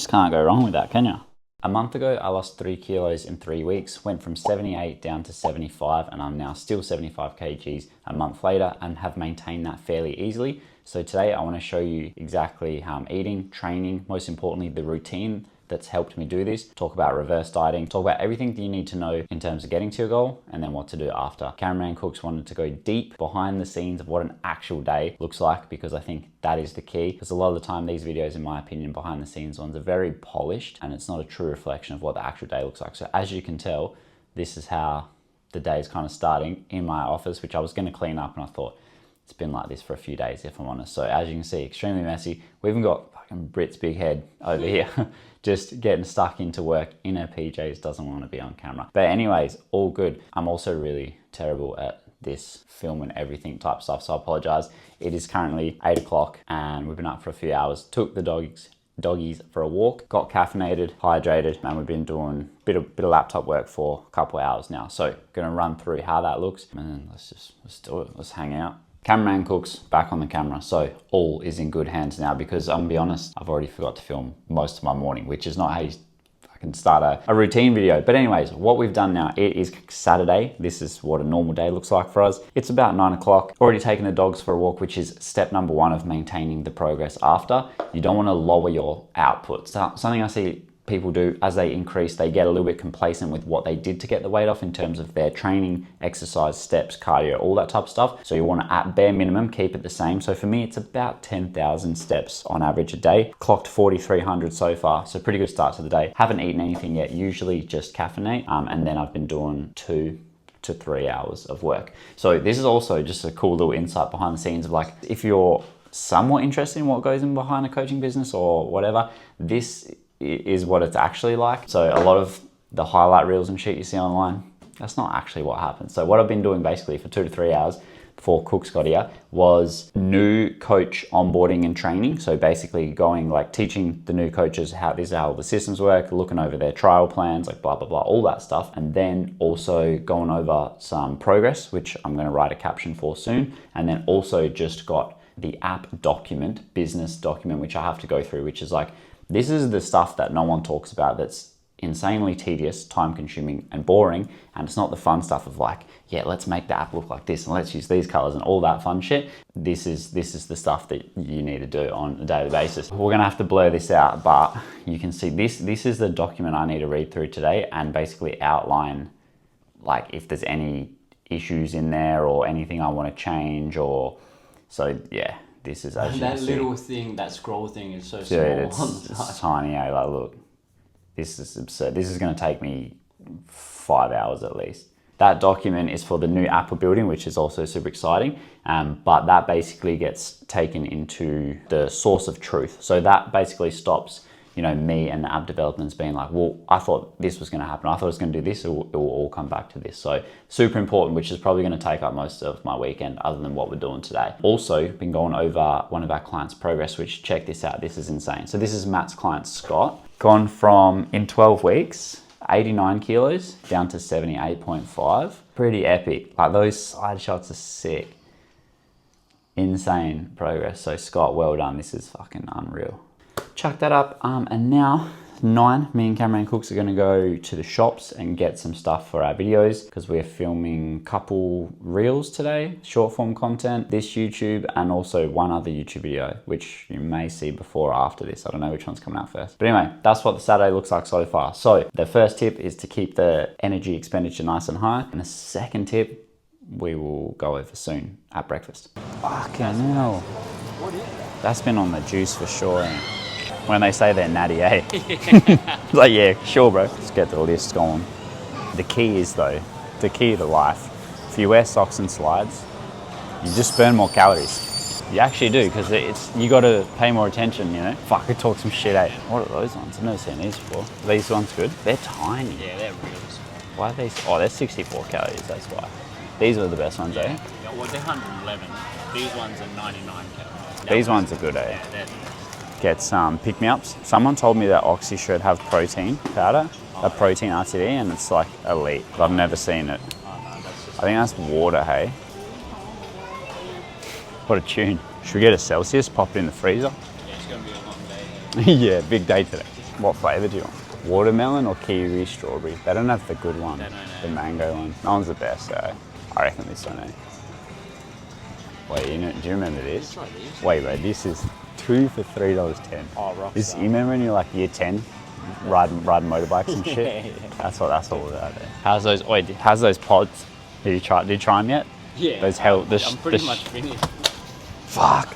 just can't go wrong with that, can you? A month ago, I lost 3 kilos in 3 weeks, went from 78 down to 75, and I'm now still 75 kgs a month later and have maintained that fairly easily. So today I want to show you exactly how I'm eating, training, most importantly, the routine that's helped me do this, talk about reverse dieting, talk about everything that you need to know in terms of getting to your goal, and then what to do after. Cameraman Cooks wanted to go deep behind the scenes of what an actual day looks like, because I think that is the key. Because a lot of the time these videos, in my opinion, behind the scenes ones are very polished and it's not a true reflection of what the actual day looks like. So as you can tell, this is how the day is kind of starting in my office, which I was going to clean up, and I thought it's been like this for a few days, if I'm honest. So as you can see, extremely messy. We even got fucking Brit's big head over here. Just getting stuck into work in her PJs, doesn't want to be on camera. But anyways, all good. I'm also really terrible at this film and everything type stuff, so I apologize. It is currently 8 o'clock and we've been up for a few hours. Took the doggies for a walk, got caffeinated, hydrated, and we've been doing a bit of laptop work for a couple of hours now. So gonna run through how that looks, and then let's do it. Let's hang out. Cameraman Cooks back on the camera, so all is in good hands now, because I'm gonna be honest, I've already forgot to film most of my morning, which is not how you fucking start a routine video. But anyways, what we've done now, it is Saturday. This is what a normal day looks like for us. It's about 9 o'clock. Already taken the dogs for a walk, which is step number 1 of maintaining the progress after. You don't want to lower your output. So something I see people do as they increase, they get a little bit complacent with what they did to get the weight off in terms of their training, exercise, steps, cardio, all that type of stuff. So you want to, at bare minimum, keep it the same. So for me, it's about 10,000 steps on average a day. Clocked 4,300 so far, so pretty good start to the day. Haven't eaten anything yet, usually just caffeinate, and then I've been doing 2 to 3 hours of work. So this is also just a cool little insight behind the scenes of, like, if you're somewhat interested in what goes in behind a coaching business or whatever, this is what it's actually like. So a lot of the highlight reels and shit you see online, that's not actually what happens. So what I've been doing basically for 2 to 3 hours before Cooks got here was new coach onboarding and training. So basically going, like, teaching the new coaches how the systems work, looking over their trial plans, like blah, blah, blah, all that stuff. And then also going over some progress, which I'm going to write a caption for soon. And then also just got the app document, business document, which I have to go through, which is like, this is the stuff that no one talks about, that's insanely tedious, time consuming and boring. And it's not the fun stuff of, like, yeah, let's make the app look like this and let's use these colors and all that fun shit. This is the stuff that you need to do on a daily basis. We're gonna have to blur this out, but you can see this is the document I need to read through today and basically outline, like, if there's any issues in there or anything I want to change, or so yeah. This is, as that little thing, that scroll thing is so small. Dude, it's tiny. Eh? Like, look, this is absurd. This is going to take me 5 hours at least. That document is for the new app we're building, which is also super exciting. But that basically gets taken into the source of truth. So that basically stops, you know, me and the app developers being like, well, I thought this was going to happen. I thought it was going to do this. It will all come back to this. So super important, which is probably going to take up most of my weekend other than what we're doing today. Also been going over one of our clients' progress, which, check this out. This is insane. So this is Matt's client, Scott. Gone from, in 12 weeks, 89 kilos down to 78.5. Pretty epic. Like, those side shots are sick. Insane progress. So Scott, well done. This is fucking unreal. Chuck that up, and now 9, me and Cameraman Cooks are going to go to the shops and get some stuff for our videos, because we're filming a couple reels today, short form content, this YouTube, and also one other YouTube video, which you may see before or after this. I don't know which one's coming out first. But anyway, that's what the Saturday looks like so far. So the first tip is to keep the energy expenditure nice and high, and the second tip we will go over soon at breakfast. Fucking hell. What is that? That's been on the juice for sure. Eh? When they say they're natty, eh? Like, yeah, sure, bro. Let's get the list going. The key is, though, the key to life. If you wear socks and slides, you just burn more calories. You actually do, because you got to pay more attention, you know? Fuck, I talk some shit, eh? What are those ones? I've never seen these before. Are these ones good? They're tiny. Yeah, they're real small. Why are these? Oh, they're 64 calories, that's why. These are the best ones, eh? Yeah, well, they're 111. These ones are 99 calories. These ones are good, eh? Yeah, they're Get some pick-me-ups. Someone told me that Oxy should have protein powder, a protein RTD, and it's like elite. But I've never seen it. I think that's water, hey? What a tune. Should we get a Celsius, pop it in the freezer? Yeah, it's going to be a long day. Yeah, big day today. What flavour do you want? Watermelon or kiwi strawberry? They don't have the good one. They don't know. The mango one. That one's the best though. I reckon this one. Wait, do you remember this? Let's try these. Wait, this is 2 for $3.10. Oh, rock This, star. you remember when you're like year 10, riding motorbikes and shit? Yeah. That's all about there. How's those pods? Did you try them yet? Yeah. Those I'm pretty much finished. Fuck.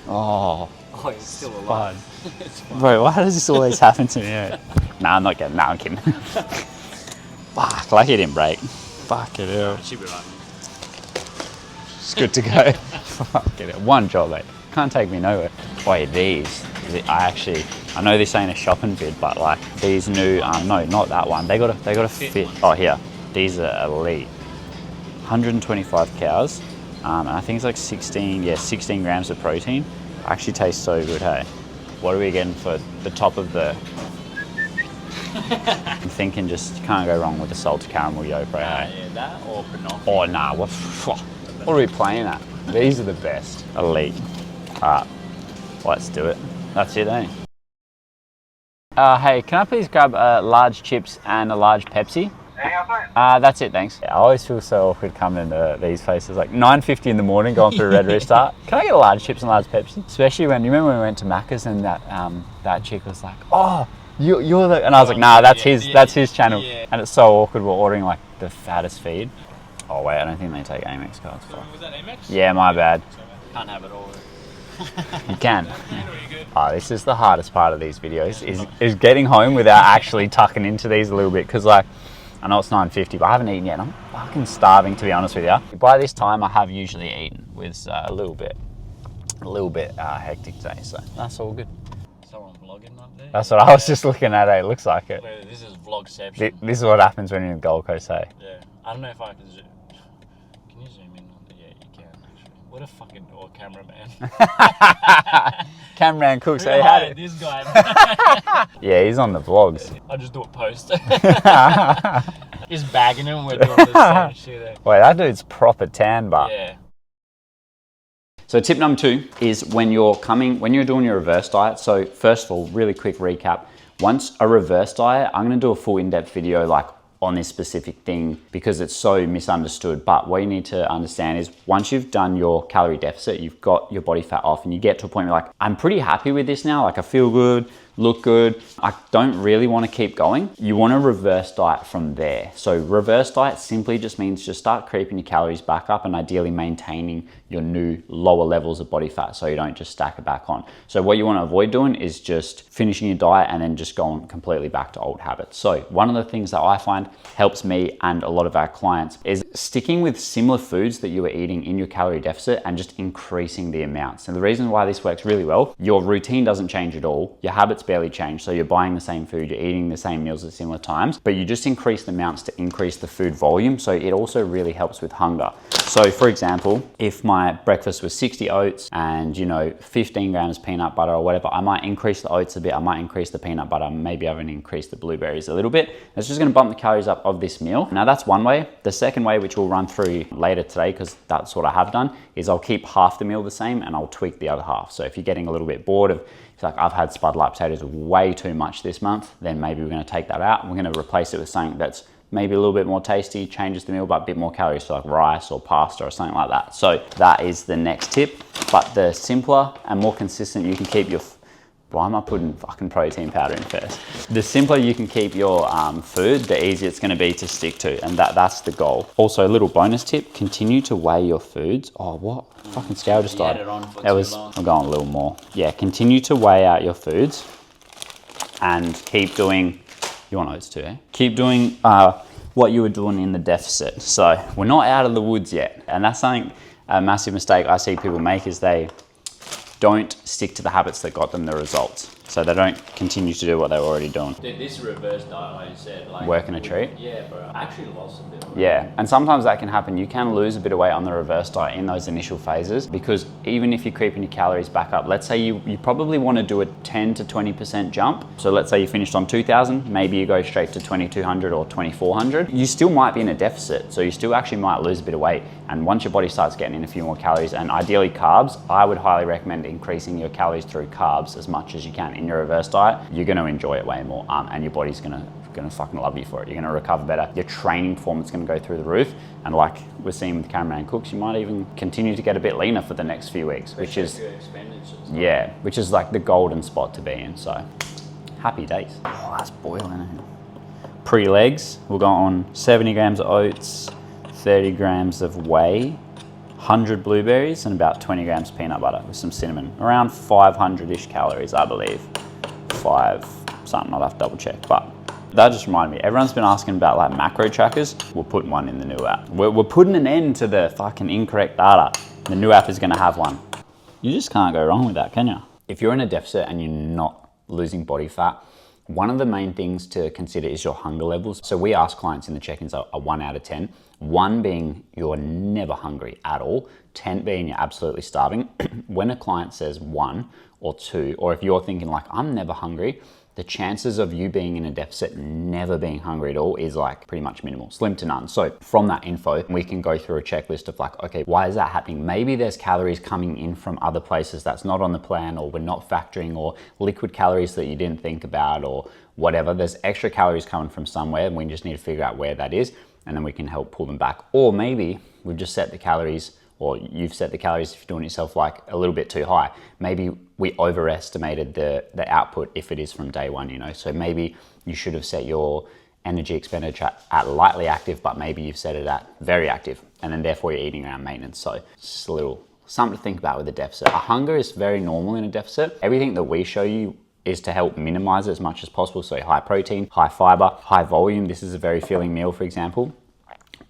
Oh, Oh, it's still alive. fun. It's fine. Bro, why does this always happen to me? Nah, I'm not getting. Nah, I'm kidding. Fuck, like it didn't break. Fuck it hell. It should be right. It's good to go. Fuck it. One job, mate. Can't take me nowhere. Wait, these. I know this ain't a shopping vid, but like these new, no, not that one. They got a fit. Oh, here. These are elite. 125 cows, and I think it's like 16 grams of protein. Actually tastes so good, hey. What are we getting for the top of the? I'm thinking just can't go wrong with the salted caramel Yopro, hey. Yeah, that or binoculars. Oh, nah, what are we playing at? These are the best. Elite. Alright, let's do it. That's it, eh? Hey, can I please grab large chips and a large Pepsi? That's it, thanks. I always feel so awkward coming to these places, like 9:50 in the morning going through Red Rooster. Can I get a large chips and large Pepsi? Especially when, you remember when we went to Macca's and that chick was like, oh, you're the, and I was like, nah, that's his channel. Yeah. And it's so awkward, we're ordering like the fattest feed. Oh wait, I don't think they take Amex cards. Fuck. Was that Amex? Yeah, my bad. Can't have it all. You can. Oh, this is the hardest part of these videos, is getting home without actually tucking into these a little bit, because like, I know it's 9:50, but I haven't eaten yet. I'm fucking starving, to be honest with you. By this time, I have usually eaten with a little bit hectic day, so that's all good. Someone vlogging up there? That's what I was just looking at. It looks like it. Wait, this is vlogception. This is what happens when you're in Gold Coast, hey? Yeah. I don't know if I can zoom. Can you zoom in on the... Yeah, you can actually. What a fucking... Or cameraman. Cameraman Cooks, Who hey, hired this guy? Yeah, he's on the vlogs. I just do a post. He's bagging him. We're doing the same shit. Wait, that dude's proper tan, but. Yeah. So tip number 2 is when you're doing your reverse diet. So first of all, really quick recap. Once a reverse diet, I'm gonna do a full in-depth video like on this specific thing because it's so misunderstood. But what you need to understand is once you've done your calorie deficit, you've got your body fat off and you get to a point where like, I'm pretty happy with this now. Like I feel good, look good. I don't really want to keep going. You want to reverse diet from there. So reverse diet simply just means just start creeping your calories back up and ideally maintaining your new lower levels of body fat so you don't just stack it back on. So what you want to avoid doing is just finishing your diet and then just going completely back to old habits. So one of the things that I find helps me and a lot of our clients is sticking with similar foods that you were eating in your calorie deficit and just increasing the amounts. And the reason why this works really well, your routine doesn't change at all. Your habits barely change. So you're buying the same food, you're eating the same meals at similar times, but you just increase the amounts to increase the food volume. So it also really helps with hunger. So for example, if my breakfast was 60 oats and 15 grams peanut butter or whatever, I might increase the oats a bit, I might increase the peanut butter, maybe I even increase the blueberries a little bit. It's just gonna bump the calories up of this meal. Now that's one way. The second way, which we'll run through later today, because that's what I have done, is I'll keep half the meal the same and I'll tweak the other half. So if you're getting a little bit bored of, it's like I've had spud light potatoes way too much this month, then maybe we're gonna take that out. We're gonna replace it with something that's maybe a little bit more tasty, changes the meal, but a bit more calories, so like rice or pasta or something like that. So that is the next tip. But the simpler and more consistent you can keep your, why am I putting fucking protein powder in first? The simpler you can keep your food, the easier it's gonna be to stick to, and that's the goal. Also, a little bonus tip, continue to weigh your foods. Oh, what? Fucking scale just died. I'm going a little more. Yeah, continue to weigh out your foods and keep doing, you want oats too, eh? Keep doing what you were doing in the deficit. So we're not out of the woods yet. And that's something, a massive mistake I see people make is they don't stick to the habits that got them the results. So they don't continue to do what they were already doing. Dude, this reverse diet, like you said, like Working a treat? Yeah, bro. I actually lost a bit of weight. Yeah, and sometimes that can happen. You can lose a bit of weight on the reverse diet in those initial phases because even if you're creeping your calories back up, let's say you probably want to do a 10 to 20% jump. So let's say you finished on 2,000, maybe you go straight to 2,200 or 2,400. You still might be in a deficit, so you still actually might lose a bit of weight. And once your body starts getting in a few more calories and ideally carbs, I would highly recommend increasing your calories through carbs as much as you can in in your reverse diet, you're going to enjoy it way more, and your body's going to fucking love you for it. You're going to recover better. Your training performance is going to go through the roof, and like we're seeing with Cameraman Cooks, you might even continue to get a bit leaner for the next few weeks, which is which is like the golden spot to be in. So happy days. Oh, that's boiling. Pre-legs, we'll go on 70 grams of oats, 30 grams of whey, 100 blueberries, and about 20 grams peanut butter with some cinnamon. Around 500-ish calories, I believe. 5 something, I'll have to double check. But that just reminded me, everyone's been asking about like macro trackers. We're putting one in the new app. We're putting an end to the fucking incorrect data. The new app is gonna have one. You just can't go wrong with that, can you? If you're in a deficit and you're not losing body fat, one of the main things to consider is your hunger levels. So we ask clients in the check-ins a 1 out of 10. 1 being you're never hungry at all, 10 being you're absolutely starving. When a client says 1 or 2, or if you're thinking like, I'm never hungry, the chances of you being in a deficit, never being hungry at all, is like pretty much minimal, slim to none. So from that info, we can go through a checklist of like, okay, why is that happening? Maybe there's calories coming in from other places that's not on the plan, or we're not factoring, or liquid calories that you didn't think about, or whatever. There's extra calories coming from somewhere, and we just need to figure out where that is, and then we can help pull them back. Or maybe we've just set the calories, or you've set the calories if you're doing it yourself like a little bit too high. Maybe we overestimated the output if it is from day one, you know? So maybe you should have set your energy expenditure at lightly active, but maybe you've set it at very active, and then therefore you're eating around maintenance. So it's a little something to think about with a deficit. A hunger is very normal in a deficit. Everything that we show you is to help minimize it as much as possible. So high protein, high fiber, high volume. This is a very filling meal, for example.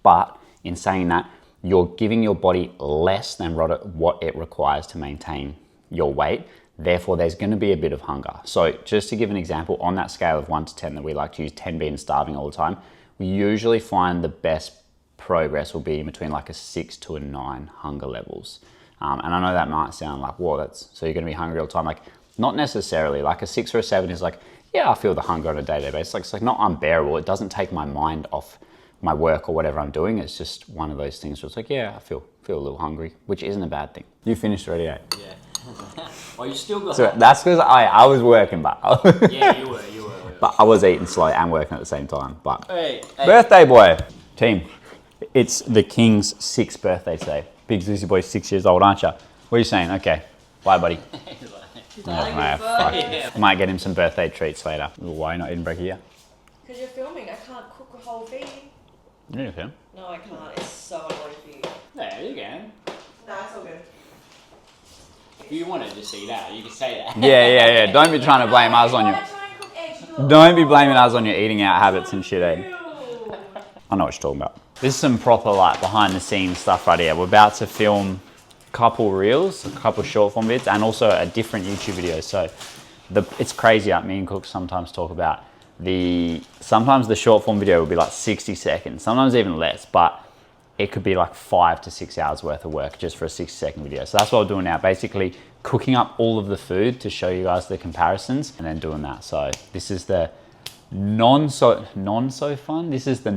But in saying that, you're giving your body less than what it requires to maintain your weight. Therefore, there's going to be a bit of hunger. So just to give an example, on that scale of 1 to 10 that we like to use, 10 being starving all the time, we usually find the best progress will be between like a 6 to a 9 hunger levels. And I know that might sound like, whoa, so you're going to be hungry all the time. Like, not necessarily. Like a 6 or a 7 is like, yeah, I feel the hunger on a day-to-day basis. It's like not unbearable. It doesn't take my mind off my work or whatever I'm doing. It's just one of those things where it's like, yeah, I feel a little hungry, which isn't a bad thing. You finished already, eh? Yeah. Well, you still got. So that's because I was working, but Yeah, you were. but I was eating slow and working at the same time. But Hey. birthday boy, team, it's the King's 6th birthday today. Big Zuzi boy, 6 years old, aren't you? What are you saying? Okay, bye, buddy. I might get him some birthday treats later. Why not eating brekkie here? Because you're filming, I can't cook a whole thing. You need to film. No, I can't. It's so annoying for you. Yeah, you can. No, it's all good. If you wanted to see that, you could say that. Yeah. Don't be trying to blame us on your. Don't be blaming us on your eating out habits and shit, eh? I know what you're talking about. This is some proper like behind the scenes stuff right here. We're about to film a couple reels, a couple short form vids, and also a different YouTube video. So it's crazy. Me and Cook sometimes talk about sometimes the short form video will be like 60 seconds, sometimes even less, but it could be like 5 to 6 hours worth of work just for a 60-second video. So that's what we're doing now, basically cooking up all of the food to show you guys the comparisons and then doing that. So this is the non so fun. This is the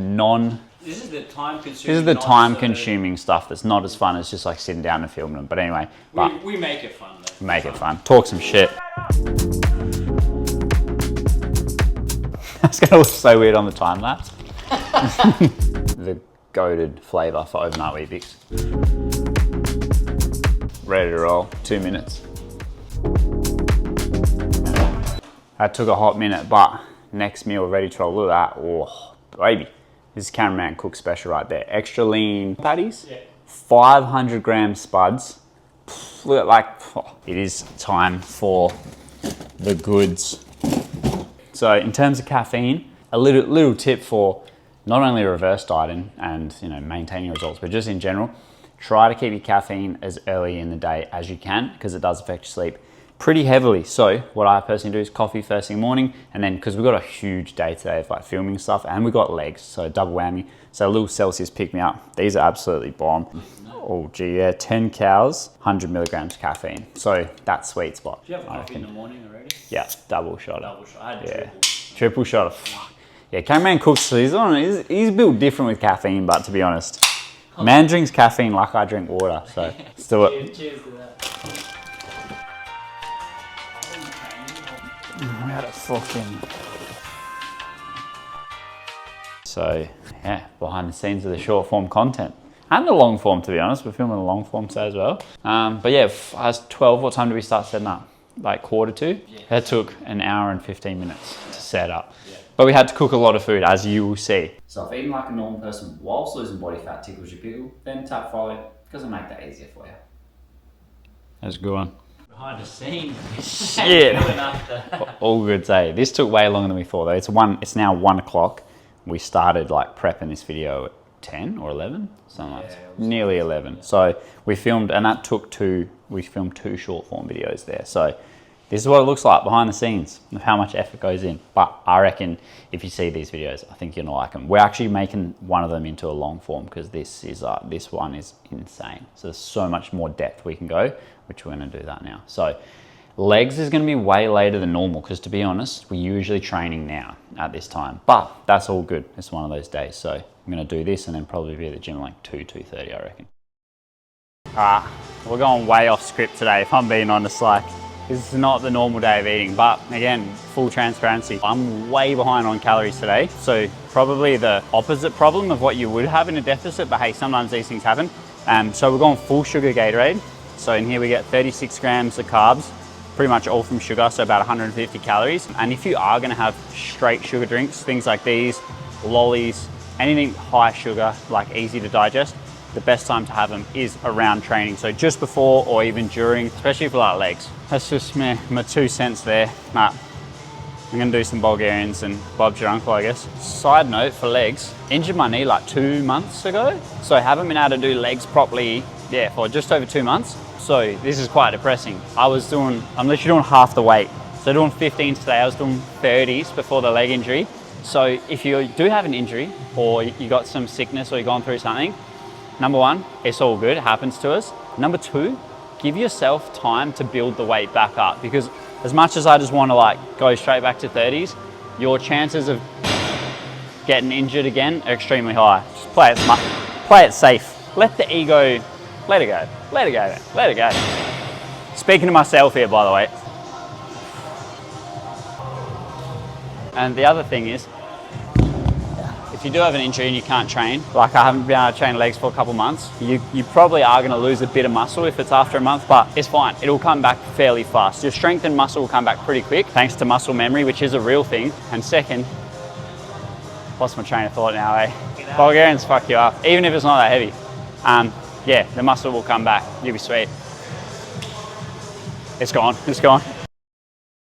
time consuming stuff that's not as fun as just like sitting down and filming them. But anyway, We make it fun though. Make it fun. Talk some shit. That's gonna look so weird on the time lapse. The goated flavour for overnight Weet-Bix. Ready to roll. 2 minutes. That took a hot minute, but next meal ready to roll. Look at that. Oh, baby. This is Cameraman Cook special right there. Extra lean patties. Yeah. 500 gram spuds. Look at it is time for the goods. So in terms of caffeine, a little tip for not only reverse dieting and maintaining results, but just in general, try to keep your caffeine as early in the day as you can, because it does affect your sleep pretty heavily. So what I personally do is coffee first thing morning, and then because we've got a huge day today of like filming stuff, and we've got legs, so double whammy. So a little Celsius pick me up. These are absolutely bomb. Oh gee, yeah, 10 cows, 100 milligrams caffeine. So that sweet spot. Do you have coffee in the morning already? Yeah, double shot. Double shot. I had Yeah, triple shot of. Yeah, Cameraman Cooks. He's built different with caffeine, but to be honest, man drinks caffeine like I drink water. So let's do it. Cheers to that. me how to fucking... So, yeah, behind the scenes of the short form content. And the long form, to be honest. We're filming the long form today as well. But yeah, I was 12. What time did we start setting up? Like 1:45? Yeah. That took an hour and 15 minutes to set up. Yeah. But we had to cook a lot of food, as you will see. So if eating like a normal person whilst losing body fat tickles your pickle, then tap follow, because it'll make that easier for you. That's a good one. Behind the scenes. Shit. All good day. This took way longer than we thought though. It's now 1 o'clock. We started like prepping this video at 10 or 11, something like that. Nearly 11. Yeah. So we filmed, and that took we filmed 2 short form videos there. So this is what it looks like behind the scenes of how much effort goes in. But I reckon if you see these videos, I think you're gonna like them. We're actually making one of them into a long form because this one is insane. So there's so much more depth we can go, which we're gonna do that now. So legs is gonna be way later than normal because to be honest, we're usually training now at this time, but that's all good. It's one of those days. So I'm gonna do this and then probably be at the gym at like 2:30, I reckon. We're going way off script today, if I'm being honest. Like, this is not the normal day of eating, but again, full transparency. I'm way behind on calories today. So probably the opposite problem of what you would have in a deficit, but hey, sometimes these things happen. So we're going full sugar Gatorade. So in here we get 36 grams of carbs, pretty much all from sugar, so about 150 calories. And if you are gonna have straight sugar drinks, things like these, lollies, anything high sugar, like easy to digest, the best time to have them is around training. So just before or even during, especially for like legs. That's just my 2 cents there. I'm gonna do some Bulgarians and Bob's your uncle, I guess. Side note for legs, injured my knee like 2 months ago. So I haven't been able to do legs properly, for just over 2 months. So this is quite depressing. I'm literally doing half the weight. So doing 15s today, I was doing 30s before the leg injury. So if you do have an injury or you got some sickness or you're going through something, number one, it's all good, it happens to us. Number two, give yourself time to build the weight back up, because as much as I just want to like go straight back to 30s, your chances of getting injured again are extremely high. Just play it smart, play it safe. Let the ego, let it go, let it go, let it go. Speaking to myself here, by the way. And the other thing is, if you do have an injury and you can't train, like I haven't been able to train legs for a couple months, you probably are going to lose a bit of muscle if it's after a month, but it's fine. It'll come back fairly fast. Your strength and muscle will come back pretty quick, thanks to muscle memory, which is a real thing. And second, lost my train of thought now, eh? Bulgarians fuck you up, even if it's not that heavy. Yeah, the muscle will come back. You'll be sweet. It's gone, it's gone.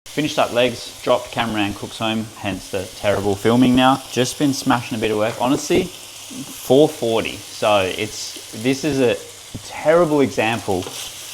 Finished up legs, dropped cameraman cooks home, hence the terrible filming now. Just been smashing a bit of work. Honestly, 440. So this is a terrible example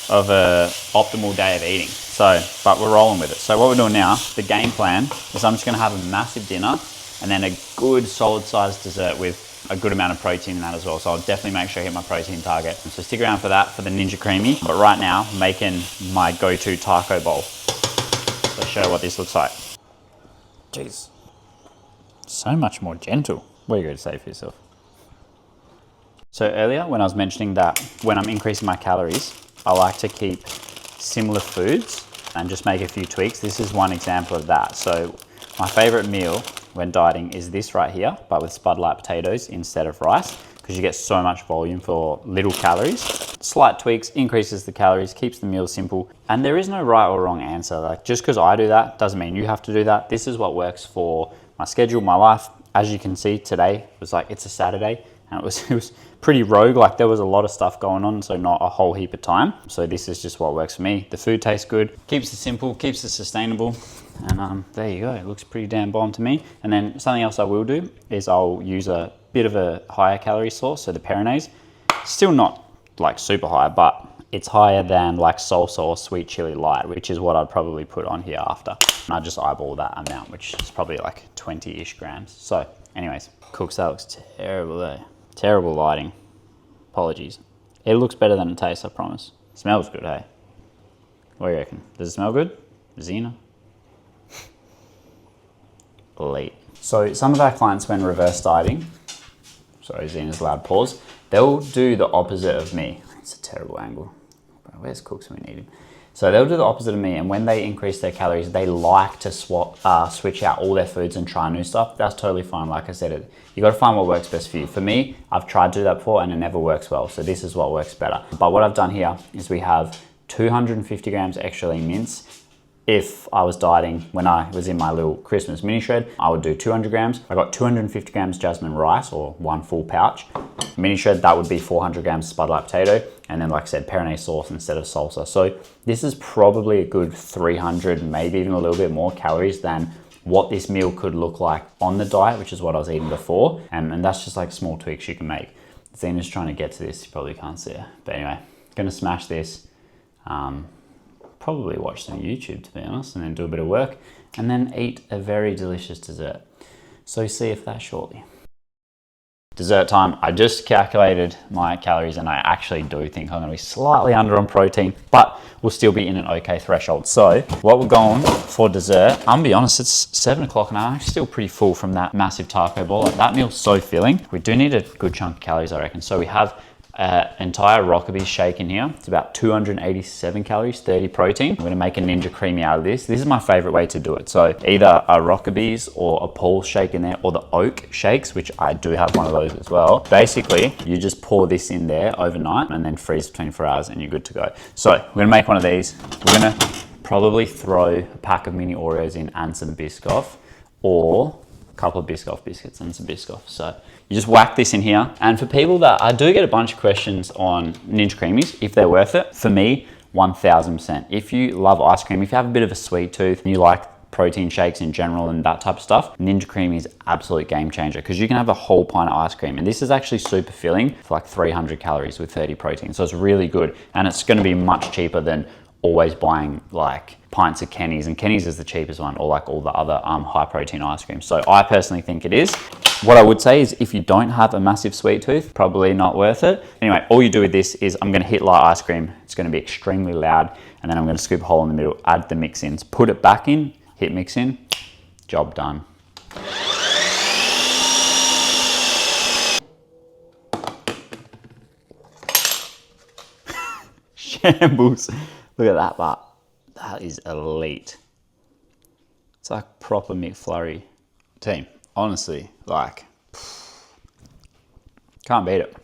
of a optimal day of eating. So, but we're rolling with it. So what we're doing now, the game plan is I'm just gonna have a massive dinner and then a good solid sized dessert with a good amount of protein in that as well. So I'll definitely make sure I hit my protein target. So stick around for that, for the Ninja Creamy. But right now, making my go-to taco bowl. So I'll show you what this looks like. Jeez, so much more gentle. What are you going to say for yourself? So earlier, when I was mentioning that when I'm increasing my calories, I like to keep similar foods and just make a few tweaks. This is one example of that. So my favorite meal when dieting is this right here, but with Spud Light potatoes instead of rice, because you get so much volume for little calories. Slight tweaks, increases the calories, keeps the meal simple. And there is no right or wrong answer. Like, just because I do that doesn't mean you have to do that. This is what works for my schedule, my life. As you can see today, it was like, it's a Saturday and it was pretty rogue. Like there was a lot of stuff going on, so not a whole heap of time. So this is just what works for me. The food tastes good, keeps it simple, keeps it sustainable. And there you go, it looks pretty damn bomb to me. And then something else I will do is I'll use a bit of a higher calorie sauce, so the Peronaise. Still not like super high, but it's higher than like salsa or sweet chili light, which is what I'd probably put on here after. And I just eyeball that amount, which is probably like 20-ish grams. So anyways, cooks, that looks terrible though. Terrible lighting, apologies. It looks better than it tastes, I promise. Smells good, hey? What do you reckon? Does it smell good? Xena? Elite. So some of our clients, when reverse dieting, sorry, Xena's loud pause, they'll do the opposite of me. It's a terrible angle. Where's Cooks when we need him? So they'll do the opposite of me, and when they increase their calories, they like to switch out all their foods and try new stuff. That's totally fine. Like I said, you got to find what works best for you. For me, I've tried to do that before and it never works well. So this is what works better. But what I've done here is we have 250 grams extra lean mince. If I was dieting when I was in my little Christmas mini shred, I would do 200 grams. I got 250 grams jasmine rice, or one full pouch. Mini shred, that would be 400 grams spotlight potato. And then, like I said, Perinese sauce instead of salsa. So this is probably a good 300, maybe even a little bit more calories than what this meal could look like on the diet, which is what I was eating before. And that's just like small tweaks you can make. Zena's trying to get to this, you probably can't see her. But anyway, gonna smash this. Probably watch some YouTube, to be honest, and then do a bit of work, and then eat a very delicious dessert. So see if that shortly. Dessert time. I just calculated my calories and I actually do think I'm gonna be slightly under on protein, but we'll still be in an okay threshold. So what we're going for dessert, I'm gonna be honest, it's 7 o'clock and I'm still pretty full from that massive taco bowl. Like, that meal's so filling. We do need a good chunk of calories, I reckon. So we have entire Rockabilly shake in here. It's about 287 calories, 30 protein. I'm gonna make a Ninja Creamy out of this. This is my favorite way to do it. So either a Rockabilly's or a Paul's shake in there, or the oat shakes, which I do have one of those as well. Basically, you just pour this in there overnight and then freeze for 24 hours and you're good to go. So we're gonna make one of these. We're gonna probably throw a pack of mini Oreos in and some Biscoff, or a couple of Biscoff biscuits and some Biscoff. So you just whack this in here. And for people that, I do get a bunch of questions on Ninja Creamies, if they're worth it. For me, 1000%. If you love ice cream, if you have a bit of a sweet tooth and you like protein shakes in general and that type of stuff, Ninja Creamy is absolute game changer, because you can have a whole pint of ice cream. And this is actually super filling for like 300 calories with 30 protein. So it's really good. And it's gonna be much cheaper than always buying like pints of Kenny's, and Kenny's is the cheapest one, or like all the other high protein ice cream. So I personally think it is. What I would say is, if you don't have a massive sweet tooth, probably not worth it. Anyway, all you do with this is, I'm gonna hit light ice cream. It's gonna be extremely loud, and then I'm gonna scoop a hole in the middle, add the mix-ins, put it back in, hit mix in, job done. Shambles. Look at that part. That is elite. It's like proper McFlurry. Team, honestly, like, can't beat it.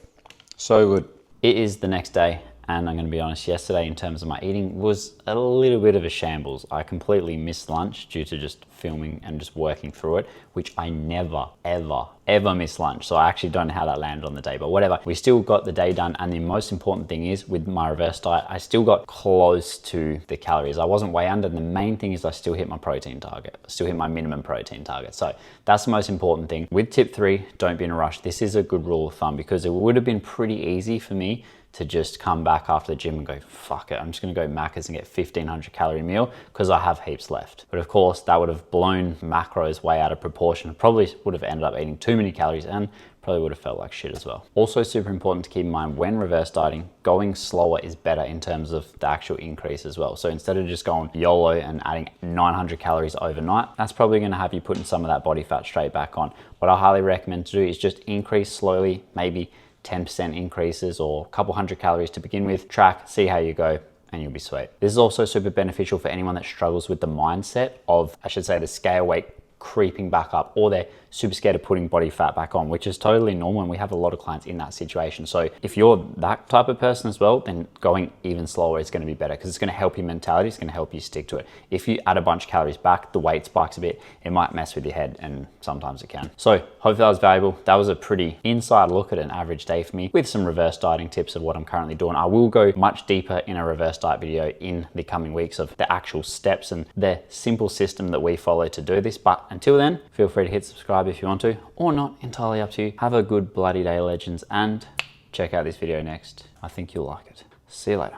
So good. It is the next day, and I'm gonna be honest, yesterday in terms of my eating was a little bit of a shambles. I completely missed lunch due to just filming and just working through it, which I never, ever miss lunch. So I actually don't know how that landed on the day, but whatever. We still got the day done, and the most important thing is, with my reverse diet, I still got close to the calories. I wasn't way under. The main thing is I still hit my protein target. I still hit my minimum protein target. So that's the most important thing. With tip 3, don't be in a rush. This is a good rule of thumb, because it would have been pretty easy for me to just come back after the gym and go, fuck it, I'm just gonna go Macca's and get 1500 calorie meal because I have heaps left. But of course, that would have blown macros way out of proportion. Probably would have ended up eating too many calories and probably would have felt like shit as well. Also super important to keep in mind when reverse dieting, going slower is better in terms of the actual increase as well. So instead of just going YOLO and adding 900 calories overnight, that's probably gonna have you putting some of that body fat straight back on. What I highly recommend to do is just increase slowly, maybe 10% increases or a couple hundred calories to begin with, track, see how you go, and you'll be sweet. This is also super beneficial for anyone that struggles with the mindset of, I should say, the scale weight creeping back up, or they're super scared of putting body fat back on, which is totally normal, and we have a lot of clients in that situation. So if you're that type of person as well, then going even slower is going to be better, because it's going to help your mentality, it's going to help you stick to it. If you add a bunch of calories back, the weight spikes a bit, it might mess with your head, and sometimes it can. So hopefully that was valuable. That was a pretty inside look at an average day for me, with some reverse dieting tips of what I'm currently doing. I will go much deeper in a reverse diet video in the coming weeks of the actual steps and the simple system that we follow to do this. But until then, feel free to hit subscribe if you want to, or not, entirely up to you. Have a good bloody day, legends, and check out this video next. I think you'll like it. See you later.